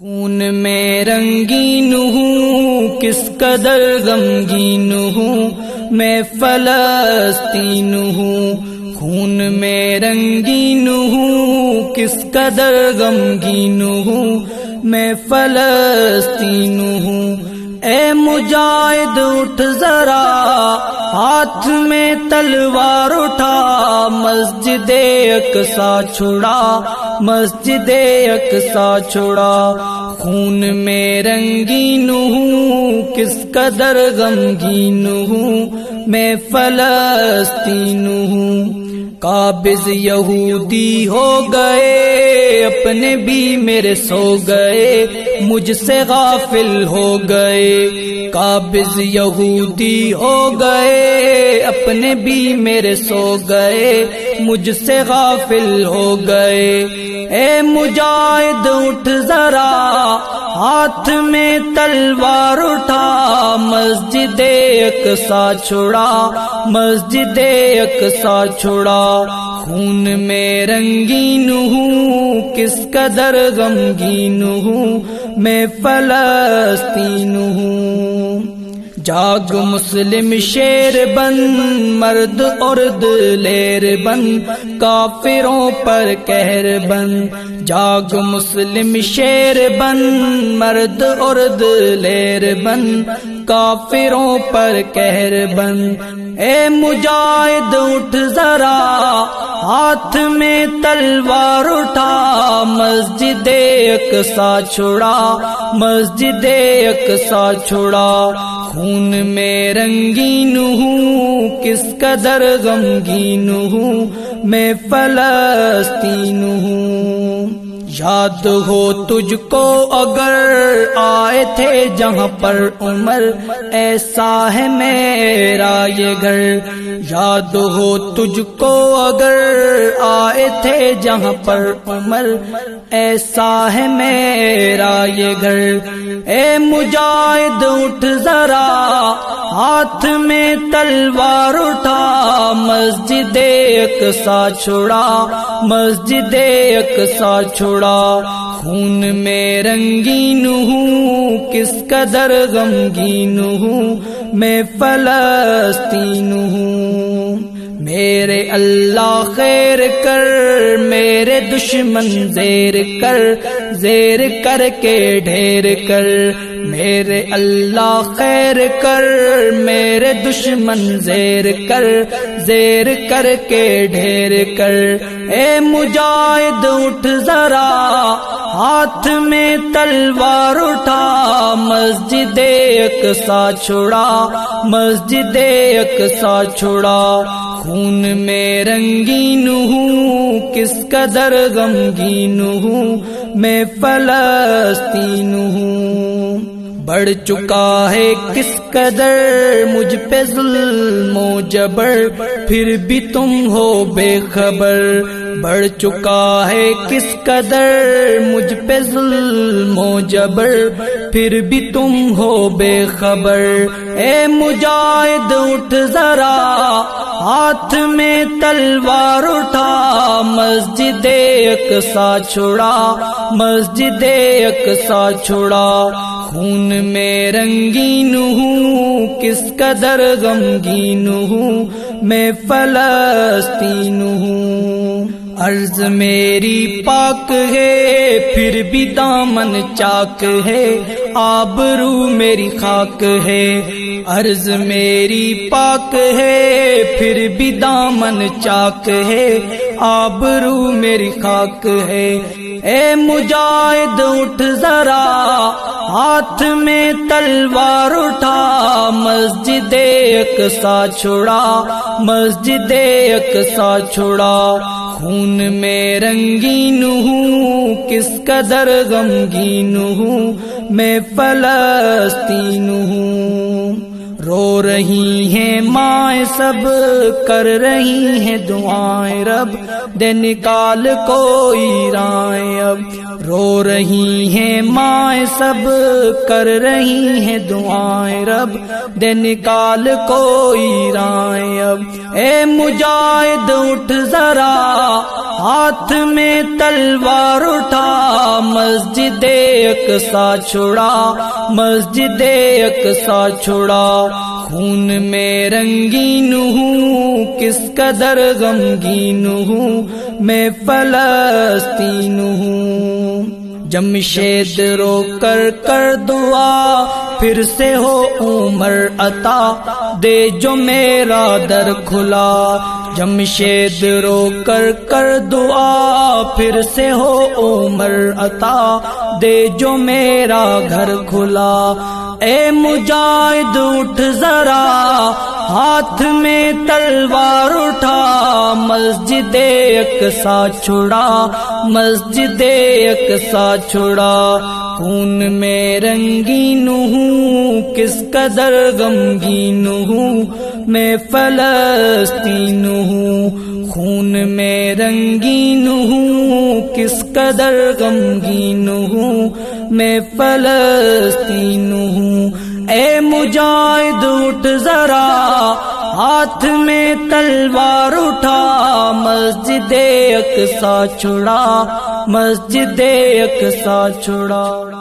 خون میں رنگین ہوں کس قدر غمگین ہوں میں فلسطین ہوں، خون میں رنگین ہوں کس قدر غمگین ہوں میں فلسطین ہوں۔ اے مجاہد اٹھ ذرا ہاتھ میں تلوار اٹھا، مسجد اقصی چھڑا، مسجد اقصی چھڑا۔ خون میں رنگین ہوں کس قدر غمگین ہوں میں فلسطین ہوں۔ قابض یہودی ہو گئے اپنے بھی میرے سو گئے، مجھ سے غافل ہو گئے۔ قابض یہودی ہو گئے اپنے بھی میرے سو گئے، مجھ سے غافل ہو گئے۔ اے مجاہد اٹھ ذرا ہاتھ میں تلوار اٹھا، مسجد اقصی چھڑا، مسجد اقصی چھڑا۔ خون میں رنگین ہوں کس قدر غمگین ہوں میں فلسطین ہوں۔ جاگ مسلم شیر بن، مرد عرد لیر بن، کافروں پر قہر بن۔ جاگ مسلم شیر بن، مرد عرد لیر بن، کافروں پر قہر بن۔ اے مجاہد اٹھ ذرا ہاتھ میں تلوار اٹھا، مسجد اقصی چھڑا، مسجد اقصی چھڑا۔ خون میں رنگین ہوں کس قدر غمگین ہوں میں فلسطین ہوں۔ یاد ہو تجھ کو اگر آئے تھے جہاں پر عمر، ایسا ہے میرا یہ گھر۔ یاد ہو تجھ کو اگر آئے تھے جہاں پر عمر، ایسا ہے میرا یہ گھر۔ اے مجاہد اٹھ ذرا ہاتھ میں تلوار اٹھا، مسجد اقصی چھڑا، مسجد اقصی چھڑا۔ خون میں رنگین ہوں کس قدر غمگین ہوں میں فلسطین ہوں۔ میرے اللہ خیر کر، میرے دشمن زیر کر، زیر کر کے ڈھیر کر۔ میرے اللہ خیر کر، میرے دشمن زیر کر، زیر کر کے ڈھیر کر۔ اے مجاہد اٹھ ذرا ہاتھ میں تلوار اٹھا، مسجد اقصی چھڑا، مسجد اقصی چھڑا۔ خون میں رنگین ہوں کس قدر غمگین ہوں میں فلسطین ہوں۔ بڑھ چکا ہے کس قدر مجھ پہ ظلم و جبر، پھر بھی تم ہو بے خبر۔ بڑھ چکا ہے کس قدر مجھ پہ ظلم و جبر، پھر بھی تم ہو بے خبر۔ اے مجاہد اٹھ ذرا ہاتھ میں تلوار اٹھا، مسجد اقصی چھڑا، مسجد اقصی چھڑا۔ خون میں رنگین ہوں کس قدر غمگین ہوں میں فلسطین ہوں۔ عرض میری پاک ہے پھر بھی دامن چاک ہے، آبرو میری خاک ہے۔ عرض میری پاک ہے پھر بھی دامن چاک ہے، آبرو میری خاک ہے۔ اے مجاہد اٹھ ذرا ہاتھ میں تلوار اٹھا، مسجد اقصی چھڑا، مسجد اقصی چھڑا۔ خون میں رنگین ہوں کس قدر غمگین ہوں میں فلسطین ہوں۔ رو رہی ہیں مائیں سب، کر رہی ہیں دعائیں رب، دے نکال کوئی رائیں اب۔ رو رہی ہیں مائیں سب کر رہی ہیں دعائیں رب دے نکال کوئی رائیں اب اے مجاہد اٹھ ذرا ہاتھ میں تلوار اٹھا مسجد اقصی چھڑا مسجد اقصی چھڑا خون میں رنگین ہوں کس قدر غمگین ہوں میں فلسطین ہوں جمشید رو کر دعا پھر سے ہو عمر عطا دے جو میرا در کھلا جمشید رو کر دعا پھر سے ہو عمر عطا دے جو میرا گھر کھلا اے مجاہد اٹھ ذرا ہاتھ میں تلوار اٹھا مسجد اقصی چھڑا مسجد اقصی چھڑا خون میں رنگین ہوں کس قدر غمگین ہوں میں فلسطین ہوں خون میں رنگین ہوں کس قدر غمگین ہوں میں فلسطین ہوں اے مجاہد اٹھ ذرا ہاتھ میں تلوار اٹھا مسجد اقصی چھڑا مسجد اقصی چھڑا